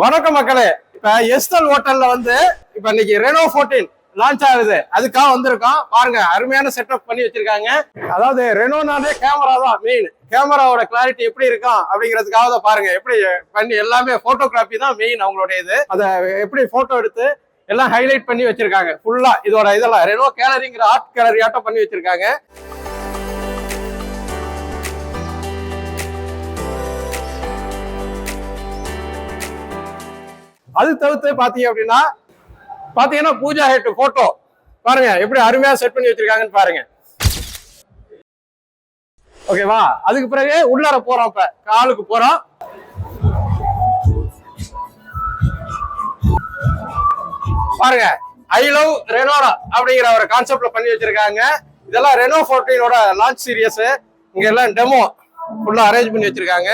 வணக்கம் மக்களே. இப்ப எஸ்டல் ஹோட்டல்ல வந்து இப்ப இன்னைக்கு ரெனோ 14 லான்ச் ஆகுது. அதுக்காக வந்திருக்கோம். பாருங்க, அருமையான செட்டப் பண்ணி வச்சிருக்காங்க. அதாவது ரெனோனாலே கேமரா தான் மெயின். கேமராவோட கிளாரிட்டி எப்படி இருக்கும் அப்படிங்கிறதுக்காக தான் பாருங்க எப்படி பண்ணி எல்லாமே போட்டோகிராஃபி தான் மெயின் அவங்களுடைய இது. அதை எப்படி போட்டோ எடுத்து எல்லாம் ஹைலைட் பண்ணி வச்சிருக்காங்க. ஃபுல்லா இதோட இதெல்லாம் ரெனோ கேலரிங்கிற ஆர்ட் கேலரி ஆட்டம் பண்ணி வச்சிருக்காங்க. அது தவிர்த்து பாத்தீங்கன்னா பூஜா ஹெட் போட்டோ பாருங்க எப்படி அருமையா செட் பண்ணி வச்சிருக்காங்கன்னு பாருங்க. ஓகேவா? அதுக்கு பிறகு உள்ளார போறோம். இப்ப காலுக்கு போறோம். பாருங்க, ஐ லவ் ரெனோரா அப்படிங்கிற ஒரு கான்செப்ட்ல பண்ணி வச்சிருக்காங்க. இதெல்லாம் ரெனோ 14ஓட லான்ச் சீரியஸ். இங்க எல்லாம் டெமோ ஃபுல்லா அரேஞ்ச் பண்ணி வச்சிருக்காங்க.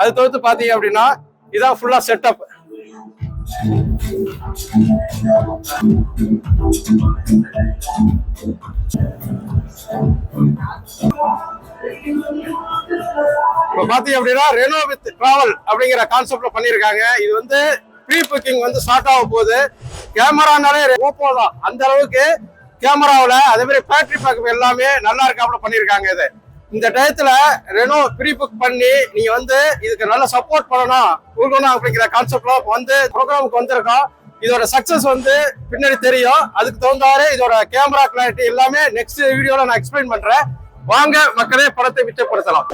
அது தவிர்த்து பாத்தீங்க அப்படின்னா இதான் ஃபுல்லா செட்டப். இப்ப பாத்தீங்க அப்படின்னா ரெனோ வித் டிராவல் அப்படிங்கிற கான்செப்ட்ல பண்ணிருக்காங்க. இது வந்து ப்ரீ புக்கிங் வந்து ஸ்டார்ட் ஆக போகுது. கேமரானாலே ஓப்போ தான். அந்த அளவுக்கு கேமராவில் அதே மாதிரி பேட்டரி பேக்கப் எல்லாமே நல்லா இருக்காப்புல பண்ணிருக்காங்க. இது இந்த டயத்துல ரெனோ ப்ரீ புக் பண்ணி நீங்க வந்து இதுக்கு நல்ல சப்போர்ட் கொடுக்கணும் அப்படிங்கிற கான்செப்ட்ல வந்து ப்ரோக்ராமுக்கு வந்திருக்கோம். இதோட சக்சஸ் வந்து பின்னாடி தெரியும். அதுக்கு தகுந்தாரு இதோட கேமரா கிளாரிட்டி எல்லாமே நெக்ஸ்ட் வீடியோல நான் எக்ஸ்பிளைன் பண்றேன். வாங்க மக்களே, படத்தை மிச்சப்படுத்தலாம்.